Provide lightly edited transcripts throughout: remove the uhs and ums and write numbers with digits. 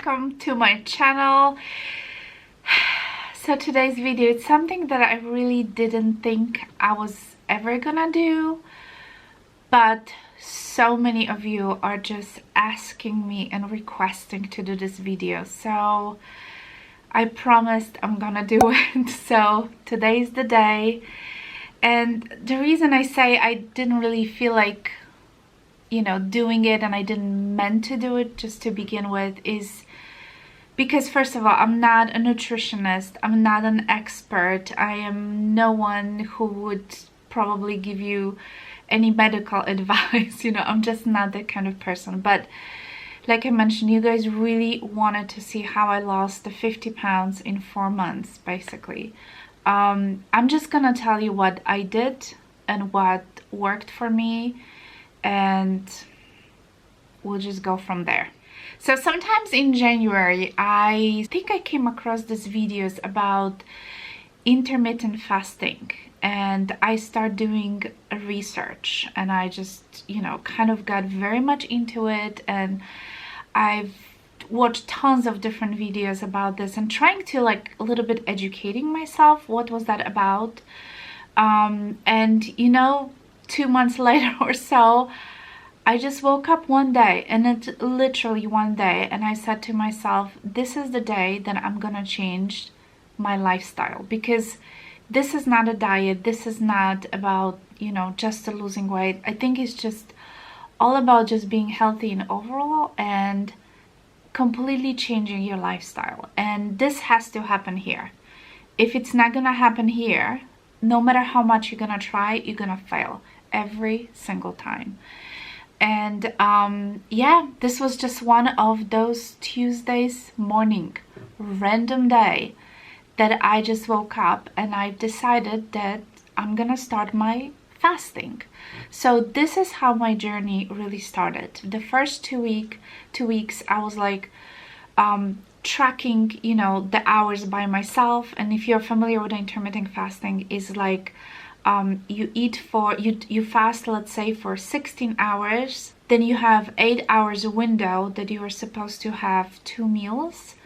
welcome to my channel. So today's video, it's something that I really didn't think I was ever gonna do, but so many of you are just asking me and requesting to do this video, so I promised I'm gonna do it. So today's the day. And the reason I say I didn't really feel like, you know, doing it, and I didn't meant to do it just to begin with, is because first of all, I'm not a nutritionist, I'm not an expert, I am no one who would probably give you any medical advice, you know, I'm just not that kind of person. But like I mentioned, you guys really wanted to see how I lost the 50 pounds in 4 months, basically. I'm just gonna tell you what I did and what worked for me, and we'll just go from there. So sometimes in January, I think I came across these videos about intermittent fasting, and I started doing a research, and I just, you know, kind of got very much into it, and I've watched tons of different videos about this and trying to like a little bit educating myself what was that about. And you know, 2 months later or so, I just woke up one day, and it's literally one day, and I said to myself, this is the day that I'm gonna change my lifestyle, because this is not a diet, this is not about, you know, just losing weight. I think it's just all about just being healthy and overall, and completely changing your lifestyle. And this has to happen here. If it's not gonna happen here, no matter how much you're gonna try, you're gonna fail every single time. And yeah, this was just one of those Tuesdays morning, random day, that I just woke up and I decided that I'm gonna start my fasting. So this is how my journey really started. The first 2 weeks I was like tracking, you know, the hours by myself. And if you're familiar with intermittent fasting, is like you eat for you fast, let's say, for 16 hours, then you have 8 hours window that you are supposed to have 2 meals,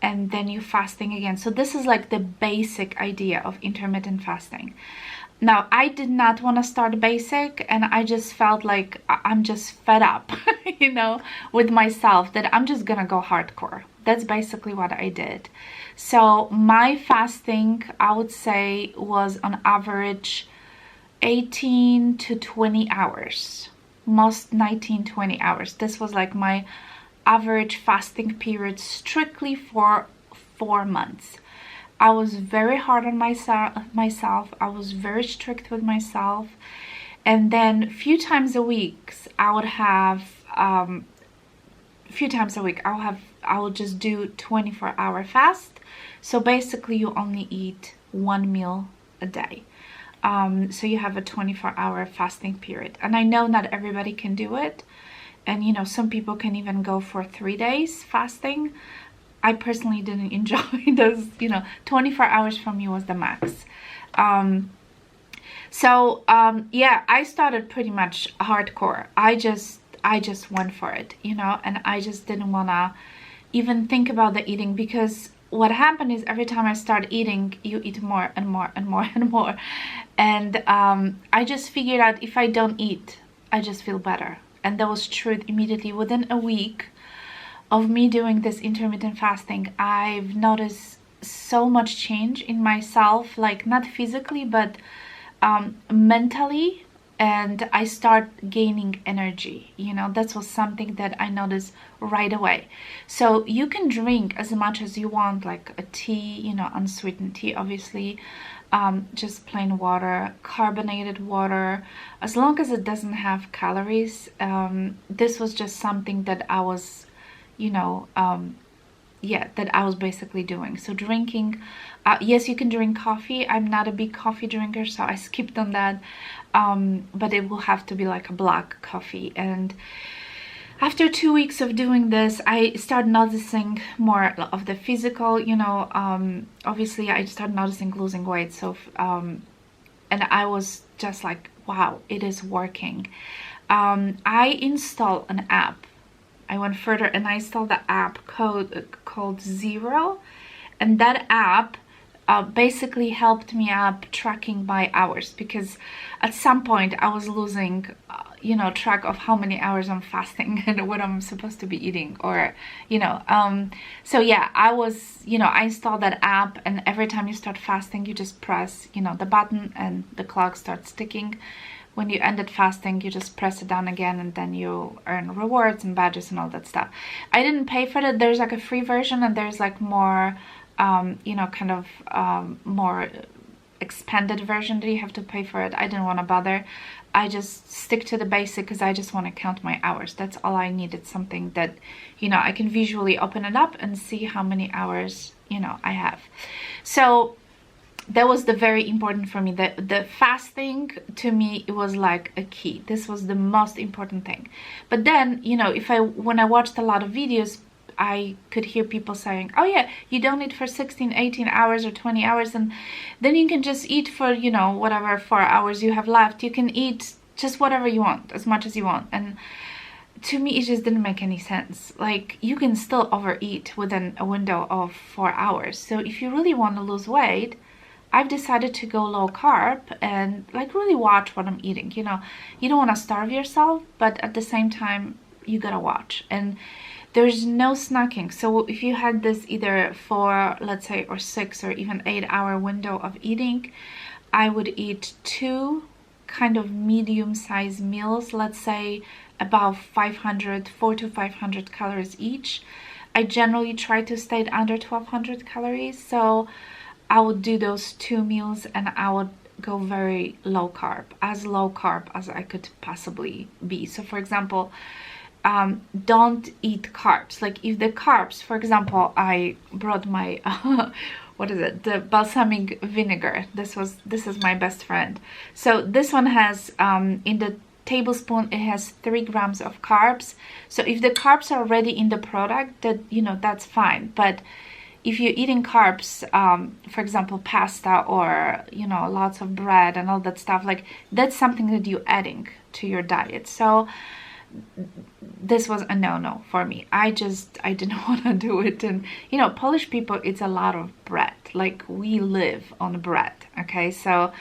and then you're fasting again. So this is like the basic idea of intermittent fasting. Now, I did not want to start basic, and I just felt like I'm just fed up, you know, with myself, that I'm just gonna go hardcore. That's basically what I did. So my fasting, I would say, was on average 18 to 20 hours, most 19, 20 hours. This was like my average fasting period, strictly for 4 months. I was very hard on myself. I was very strict with myself. And then a few times a week, I would have, I would just do 24-hour fast. So basically you only eat 1 meal a day. So you have a 24-hour fasting period. And I know not everybody can do it. And you know, some people can even go for 3 days fasting. I personally didn't enjoy those, you know, 24 hours for me was the max. Yeah, I started pretty much hardcore. I just went for it, you know, and I just didn't wanna even think about the eating, because what happened is every time I start eating, you eat more and more and more and more. And I just figured out, if I don't eat, I just feel better. And that was true immediately. Within a week of me doing this intermittent fasting, I've noticed so much change in myself, like not physically, but mentally. And I start gaining energy, you know. That was something that I noticed right away. So you can drink as much as you want, like a tea, you know, unsweetened tea, obviously, just plain water, carbonated water, as long as it doesn't have calories. This was just something that I was, you know, yeah, that I was basically doing. So drinking, yes, you can drink coffee. I'm not a big coffee drinker, so I skipped on that. But it will have to be like a black coffee. And after 2 weeks of doing this, I started noticing more of the physical, you know, obviously I started noticing losing weight. So, and I was just like, wow, it is working. I installed an app I went further and I installed the app called Zero, and that app basically helped me up tracking my hours, because at some point I was losing track of how many hours I'm fasting and what I'm supposed to be eating, or so yeah, I installed that app, and every time you start fasting you just press the button and the clock starts ticking. When you ended fasting, you just press it down again, and then you earn rewards and badges and all that stuff. I didn't pay for that. There's like a free version, and there's like more more expanded version that you have to pay for it. I didn't want to bother. I just stick to the basic because I just want to count my hours. That's all I needed, something that I can visually open it up and see how many hours I have. So that was the very important for me. The fasting, to me, it was like a key. This was the most important thing. But then when I watched a lot of videos, I could hear people saying, oh yeah, you don't eat for 16, 18 hours or 20 hours, and then you can just eat for, whatever 4 hours you have left. You can eat just whatever you want, as much as you want. And to me, it just didn't make any sense. Like, you can still overeat within a window of 4 hours. So if you really want to lose weight, I've decided to go low carb and like really watch what I'm eating. You don't want to starve yourself, but at the same time, you gotta watch. And there's no snacking. So if you had this either 4, let's say, or 6 or even 8-hour window of eating, I would eat 2 kind of medium-sized meals, let's say about 4 to 500 calories each. I generally try to stay under 1200 calories, so I would do those 2 meals and I would go very low carb as I could possibly be. So for example, don't eat carbs. Like, if the carbs, for example, I brought my what is it, the balsamic vinegar. This is my best friend. So this one has in the tablespoon, it has 3 grams of carbs. So if the carbs are already in the product, that that's fine. But if you're eating carbs, for example, pasta or lots of bread and all that stuff, like, that's something that you're adding to your diet. So this was a no-no for me. I didn't want to do it. And Polish people, it's a lot of bread. Like, we live on bread, okay? So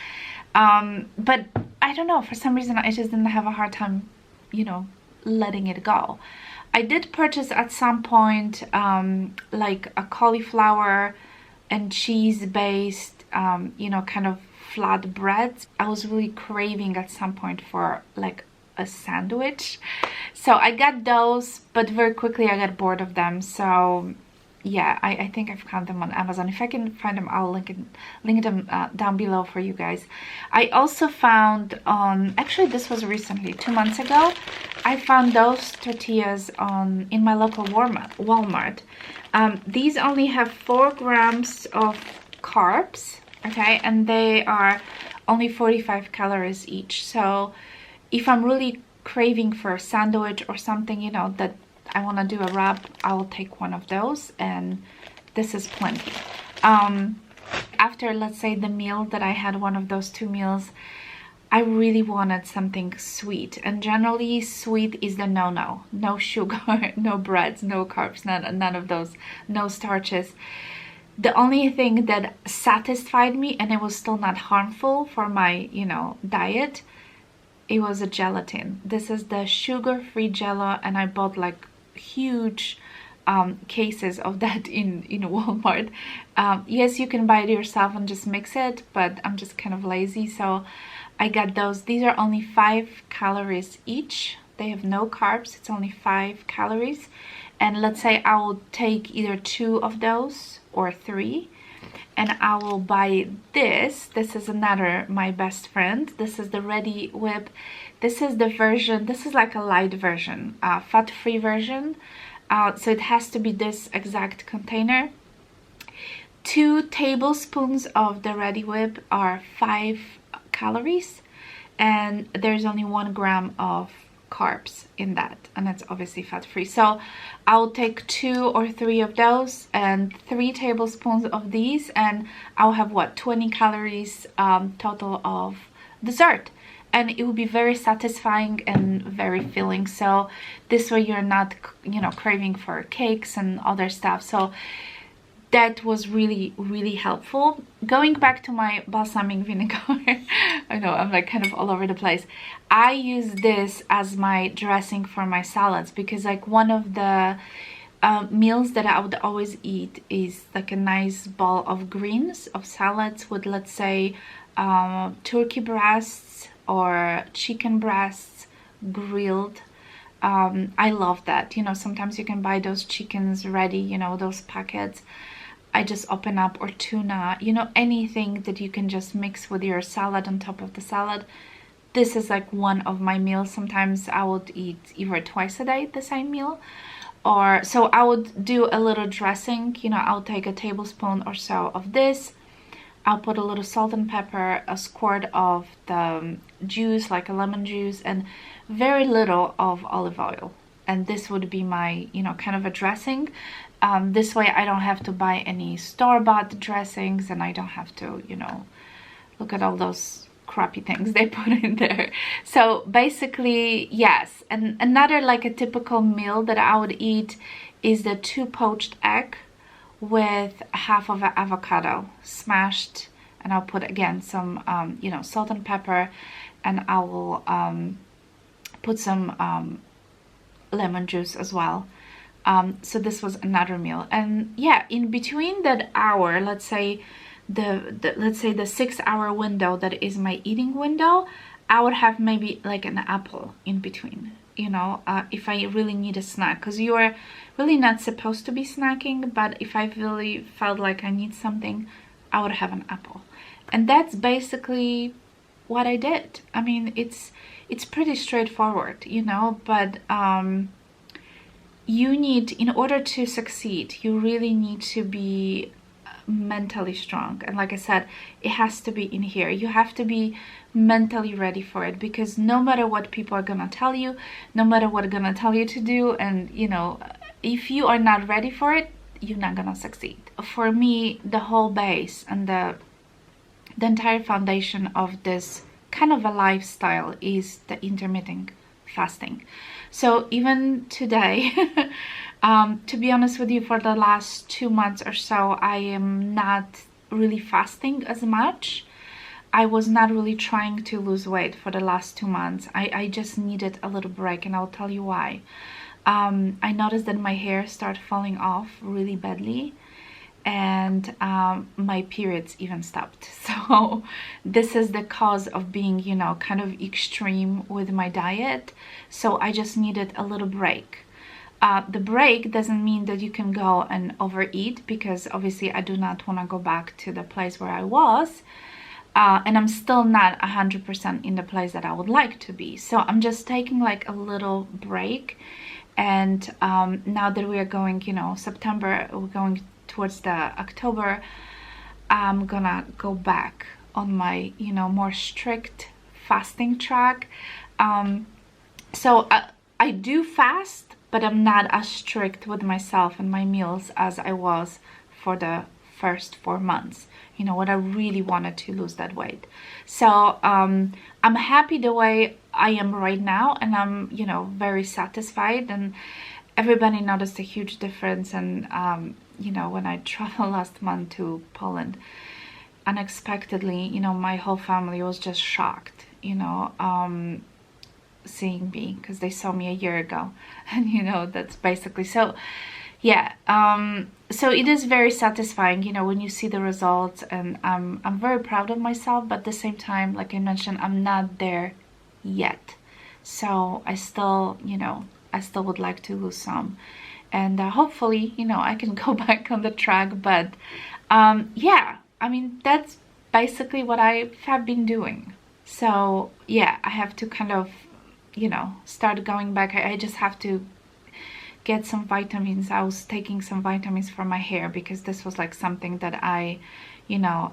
but I don't know, for some reason I just didn't have a hard time letting it go. I did purchase at some point like a cauliflower and cheese based kind of flat breads. I was really craving at some point for like a sandwich, so I got those, but very quickly I got bored of them. So yeah, I think I've found them on Amazon. If I can find them, I'll link them down below for you guys. I also found actually this was recently, 2 months ago, I found those tortillas in my local Walmart. These only have 4 grams of carbs, okay, and they are only 45 calories each. So if I'm really craving for a sandwich or something, that I want to do a wrap, I will take one of those, and this is plenty. After, let's say, the meal that I had, one of those 2 meals, I really wanted something sweet, and generally sweet is the no-no. No sugar, no breads, no carbs, none of those, no starches. The only thing that satisfied me, and it was still not harmful for my diet, it was a gelatin. This is the sugar-free Jello, and I bought like huge cases of that in Walmart. Yes, you can buy it yourself and just mix it, but I'm just kind of lazy, so I got those. These are only 5 calories each. They have no carbs. It's only 5 calories. And let's say I will take either 2 of those or 3, and I will buy this. This is another, my best friend. This is the Ready Whip. This is the version, this is like a light version, fat-free version. So it has to be this exact container. 2 tablespoons of the Ready Whip are 5 calories, and there's only 1 gram of carbs in that, and it's obviously fat-free. So I'll take 2 or 3 of those and 3 tablespoons of these, and I'll have what, 20 calories total of dessert. and it will be very satisfying and very filling. So this way you're not, you know, craving for cakes and other stuff. So that was really, really helpful. Going back to my balsamic vinegar, I know I'm like kind of all over the place. I use this as my dressing for my salads, because like one of the meals that I would always eat is like a nice bowl of greens, of salads with, let's say, turkey breasts or chicken breasts grilled. I love that. You know, sometimes you can buy those chickens ready, you know, those packets. I just open up, or tuna, you know, anything that you can just mix with your salad on top of the salad. This is like one of my meals. Sometimes I would eat either twice a day the same meal, or so I would do a little dressing. You know, I'll take a tablespoon or so of this. I'll put a little salt and pepper, a squirt of the juice, like a lemon juice, and very little of olive oil. And this would be my, you know, kind of a dressing. This way I don't have to buy any store-bought dressings, and I don't have to, you know, look at all those crappy things they put in there. So basically, yes. And another like a typical meal that I would eat is the 2 poached egg with half of an avocado smashed, and I'll put again some you know, salt and pepper, and I will put some lemon juice as well. So this was another meal. And yeah, in between that hour, let's say the 6-hour window that is my eating window, I would have maybe like an apple in between, you know, if I really need a snack, because you are really not supposed to be snacking, but if I really felt like I need something, I would have an apple. And that's basically what I did. I mean, it's pretty straightforward, you know, but you need, in order to succeed, you really need to be mentally strong. And like I said, it has to be in here. You have to be mentally ready for it, because no matter what people are gonna tell you, no matter what they're gonna tell you to do, and you know, if you are not ready for it, you're not gonna succeed. For me, the whole base and the entire foundation of this kind of a lifestyle is the intermittent fasting. So even today, to be honest with you, for the last 2 months or so, I am not really fasting as much. I was not really trying to lose weight for the last 2 months. I just needed a little break, and I'll tell you why. I noticed that my hair started falling off really badly, and my periods even stopped. So this is the cause of being, you know, kind of extreme with my diet. So I just needed a little break. The break doesn't mean that you can go and overeat, because obviously I do not want to go back to the place where I was, and I'm still not 100% in the place that I would like to be. So I'm just taking like a little break. And now that we are going, you know, September, we're going towards the October, I'm gonna go back on my, you know, more strict fasting track. So I do fast, but I'm not as strict with myself and my meals as I was for the first 4 months, you know, when I really wanted to lose that weight. So I'm happy the way I am right now, and I'm, you know, very satisfied, and everybody noticed a huge difference. And you know, when I traveled last month to Poland, unexpectedly, you know, my whole family was just shocked, you know, seeing me, because they saw me a year ago. And you know, that's basically, so yeah, so it is very satisfying, you know, when you see the results. And I'm very proud of myself, but at the same time, like I mentioned, I'm not there yet. So I still, you know, I still would like to lose some, and hopefully, you know, I can go back on the track. But yeah, I mean, that's basically what I have been doing. So yeah, I have to kind of, you know, start going back. I just have to get some vitamins. I was taking some vitamins for my hair, because this was like something that I, you know,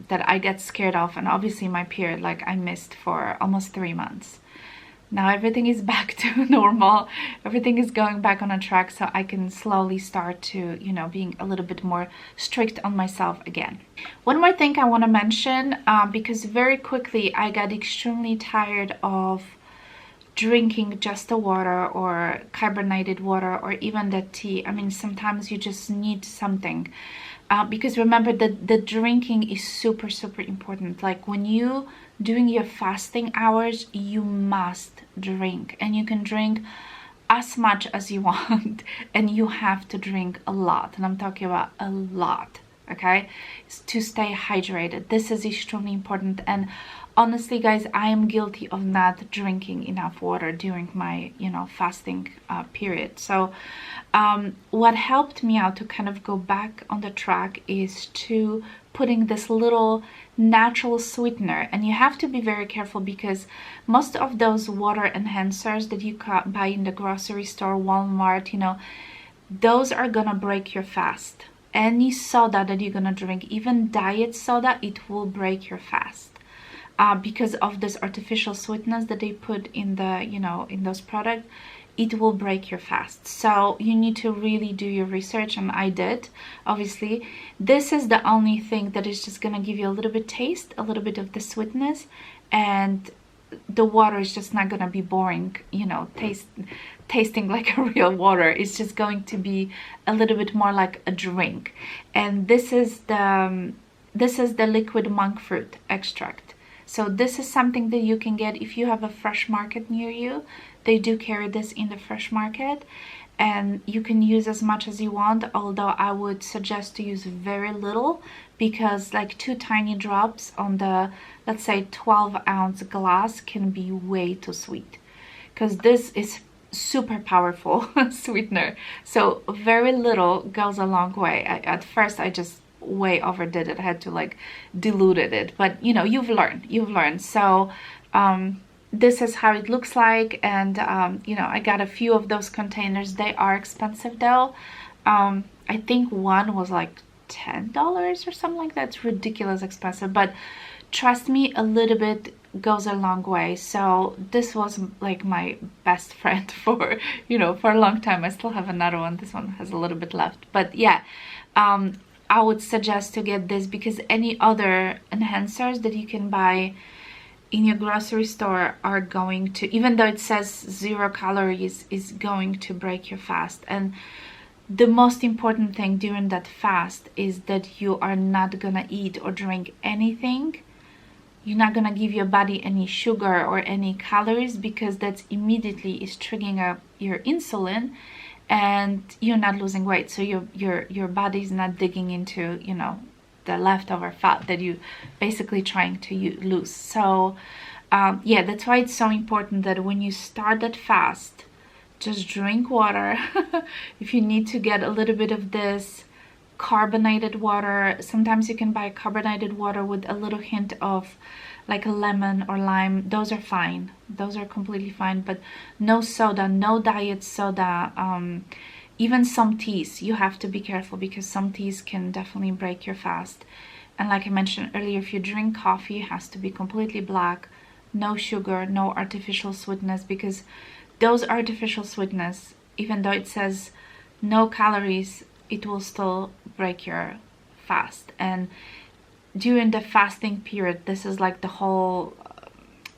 that I get scared of. And obviously my period, like I missed for almost 3 months. now everything is back to normal. Everything is going back on a track, so I can slowly start to, you know, being a little bit more strict on myself again. One more thing I want to mention, because very quickly I got extremely tired of drinking just the water or carbonated water or even the tea. I mean, sometimes you just need something. Because remember that the drinking is super important. Like when you doing your fasting hours, you must drink, and you can drink as much as you want, and you have to drink a lot, and I'm talking about a lot, okay, to stay hydrated. This is extremely important. And honestly guys, I am guilty of not drinking enough water during my, you know, fasting period. So what helped me out to kind of go back on the track is to putting this little natural sweetener. And you have to be very careful, because most of those water enhancers that you can buy in the grocery store, Walmart, you know, those are gonna break your fast. Any soda that you're gonna drink, even diet soda, it will break your fast. Because of this artificial sweetness that they put in the, you know, in those products, it will break your fast. So you need to really do your research, and I did. Obviously, this is the only thing that is just gonna give you a little bit taste, a little bit of the sweetness, and the water is just not gonna be boring, you know, tasting like a real water. It's just going to be a little bit more like a drink. And this is the liquid monk fruit extract. So this is something that you can get if you have a fresh market near you. They do carry this in the fresh market, and you can use as much as you want, although I would suggest to use very little, because like 2 tiny drops on the, let's say, 12-ounce glass can be way too sweet, because this is super powerful sweetener. So very little goes a long way. At first I just way overdid it. I had to like diluted it, but you know, you've learned. So this is how it looks like. And you know, I got a few of those containers. They are expensive though. I think one was like $10 or something like that. It's ridiculous expensive, but trust me, a little bit goes a long way. So this was like my best friend for, you know, for a long time. I still have another one. This one has a little bit left, but yeah, I would suggest to get this, because any other enhancers that you can buy in your grocery store are going to, even though it says 0 calories, is going to break your fast. And the most important thing during that fast is that you are not gonna eat or drink anything. You're not gonna give your body any sugar or any calories, because that's immediately is triggering up your insulin, and you're not losing weight. So your body's not digging into, you know, the leftover fat that you basically trying to lose. So yeah, that's why it's so important that when you start that fast, just drink water. If you need to get a little bit of this carbonated water, sometimes you can buy carbonated water with a little hint of like a lemon or lime. Those are fine, those are completely fine. But no soda, no diet soda. Even some teas, you have to be careful, because some teas can definitely break your fast. And like I mentioned earlier, if you drink coffee, it has to be completely black, no sugar, no artificial sweetness, because those artificial sweetness, even though it says no calories, it will still break your fast. And during the fasting period, this is like the whole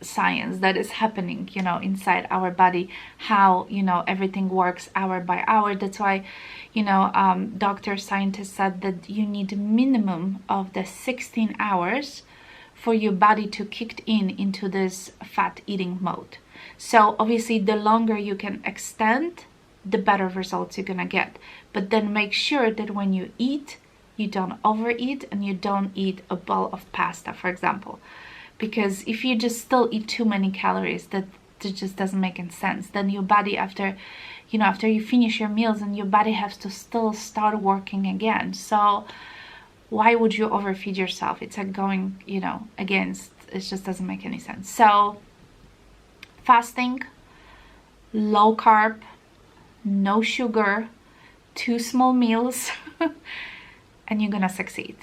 science that is happening, you know, inside our body, how, you know, everything works hour by hour. That's why, you know, doctor scientists said that you need minimum of the 16 hours for your body to kick in into this fat eating mode. So obviously the longer you can extend, the better results you're gonna get. But then make sure that when you eat, you don't overeat, and you don't eat a bowl of pasta, for example. Because if you just still eat too many calories, that just doesn't make any sense. Then your body, after, you know, after you finish your meals, and your body has to still start working again. So why would you overfeed yourself? It's like going, you know, against, it just doesn't make any sense. So fasting, low carb, no sugar, 2 small meals, and you're gonna succeed.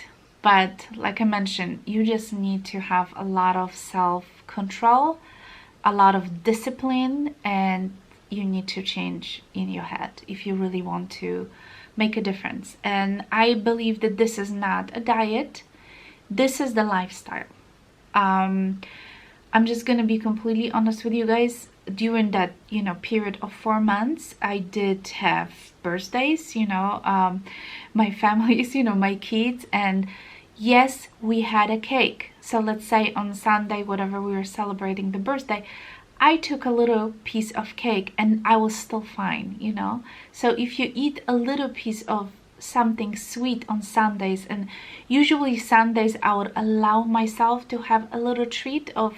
But like I mentioned, you just need to have a lot of self-control a lot of discipline, and you need to change in your head if you really want to make a difference. And I believe that this is not a diet, this is the lifestyle. I'm just gonna be completely honest with you guys. During that, you know, period of 4 months, I did have birthdays, you know, my families, you know, my kids, and yes, we had a cake. So let's say on Sunday, whatever we were celebrating the birthday, I took a little piece of cake and I was still fine, you know. So if you eat a little piece of something sweet on Sundays, and usually Sundays I would allow myself to have a little treat of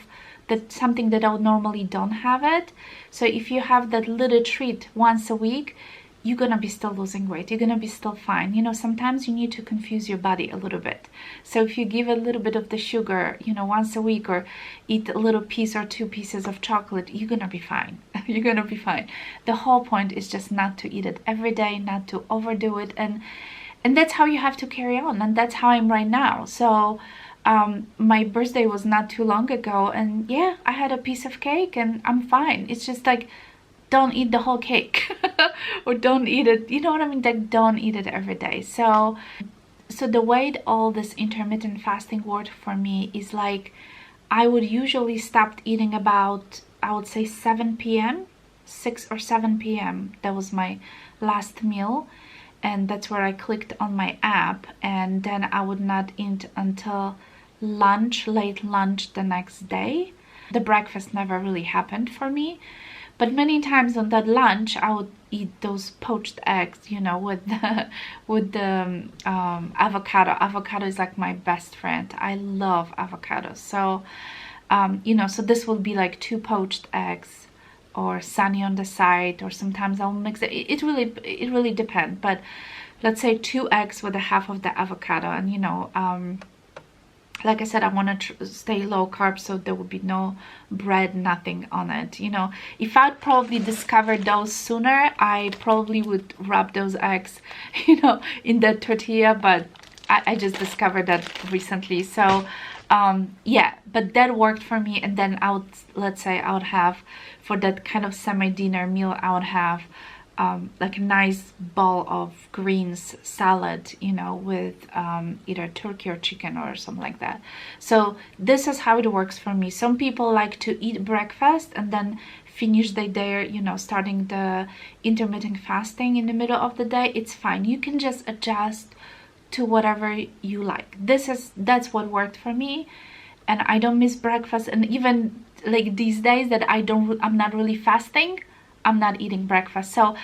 that, something that I would normally don't have it. So if you have that little treat once a week, you're gonna be still losing weight, you're gonna be still fine. You know, sometimes you need to confuse your body a little bit. So if you give a little bit of the sugar, you know, once a week, or eat a little piece or 2 pieces of chocolate, you're gonna be fine. You're gonna be fine. The whole point is just not to eat it every day, not to overdo it, and that's how you have to carry on, and that's how I'm right now. So my birthday was not too long ago, and yeah, I had a piece of cake and I'm fine. It's just like, don't eat the whole cake or don't eat it, you know what I mean, like don't eat it every day. So the way that all this intermittent fasting worked for me is like, I would usually stop eating about, I would say 7 p.m. 6 or 7 p.m. That was my last meal, and that's where I clicked on my app, and then I would not eat until lunch, late lunch the next day. The breakfast never really happened for me, but many times on that lunch I would eat those poached eggs, you know, with the avocado. Avocado is like my best friend. I love avocado. So you know, so this will be like 2 poached eggs, or sunny on the side, or sometimes I'll mix it. It really depends, but let's say 2 eggs with a half of the avocado. And you know, like I said, I want to stay low carb, so there would be no bread, nothing on it. You know, if I'd probably discovered those sooner, I probably would rub those eggs, you know, in the tortilla, but I just discovered that recently. So yeah, but that worked for me. And then I would, let's say I would have, for that kind of semi-dinner meal, I would have like a nice bowl of greens salad, you know, with either turkey or chicken or something like that. So this is how it works for me. Some people like to eat breakfast and then finish their day, you know, starting the intermittent fasting in the middle of the day. It's fine. You can just adjust to whatever you like. That's what worked for me, and I don't miss breakfast. And even like these days that I'm not really fasting, I'm not eating breakfast. So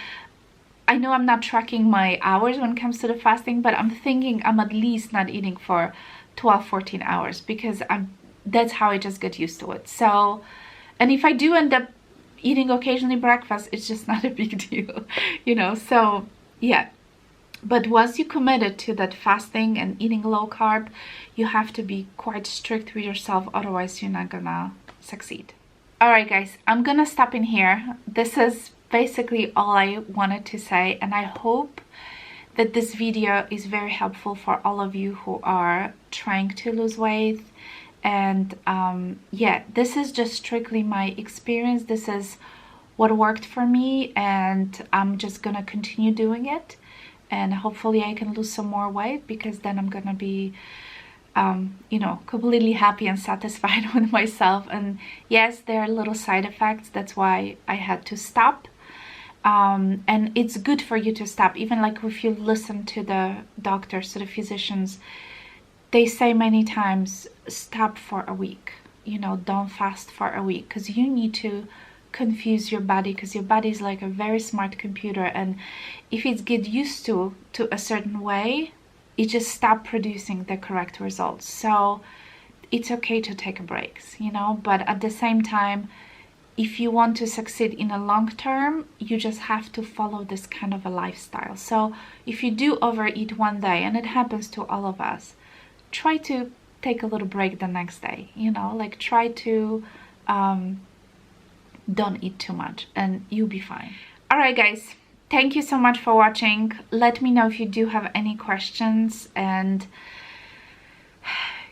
I know I'm not tracking my hours when it comes to the fasting, but I'm thinking I'm at least not eating for 12-14 hours, because that's how I just get used to it. So, and if I do end up eating occasionally breakfast, it's just not a big deal, you know. So yeah, but once you committed to that fasting and eating low carb, you have to be quite strict with yourself, otherwise you're not gonna succeed. Alright guys, I'm gonna stop in here. This is basically all I wanted to say, and I hope that this video is very helpful for all of you who are trying to lose weight. And yeah, this is just strictly my experience. This is what worked for me, and I'm just gonna continue doing it, and hopefully I can lose some more weight, because then I'm gonna be you know, completely happy and satisfied with myself. And yes, there are little side effects, that's why I had to stop. And it's good for you to stop, even like if you listen to the doctors, to the physicians, they say many times, stop for a week, you know, don't fast for a week, because you need to confuse your body, because your body is like a very smart computer, and if it gets used to a certain way, it just stop producing the correct results. So it's okay to take breaks, you know, but at the same time, if you want to succeed in a long term, you just have to follow this kind of a lifestyle. So if you do overeat one day, and it happens to all of us, try to take a little break the next day, you know, like try to don't eat too much, and you'll be fine. All right guys, thank you so much for watching. Let me know if you do have any questions, and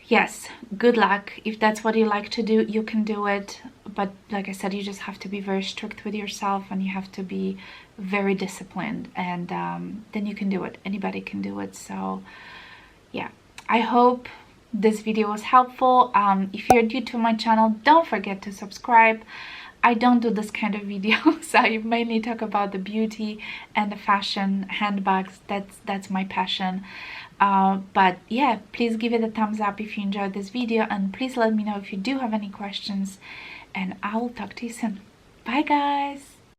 yes, good luck. If that's what you like to do, you can do it, but like I said, you just have to be very strict with yourself, and you have to be very disciplined, and then you can do it. Anybody can do it. So yeah, I hope this video was helpful. If you're new to my channel, don't forget to subscribe. I don't do this kind of videos. I mainly talk about the beauty and the fashion handbags. That's my passion. But yeah, please give it a thumbs up if you enjoyed this video, and please let me know if you do have any questions, and I will talk to you soon. Bye guys.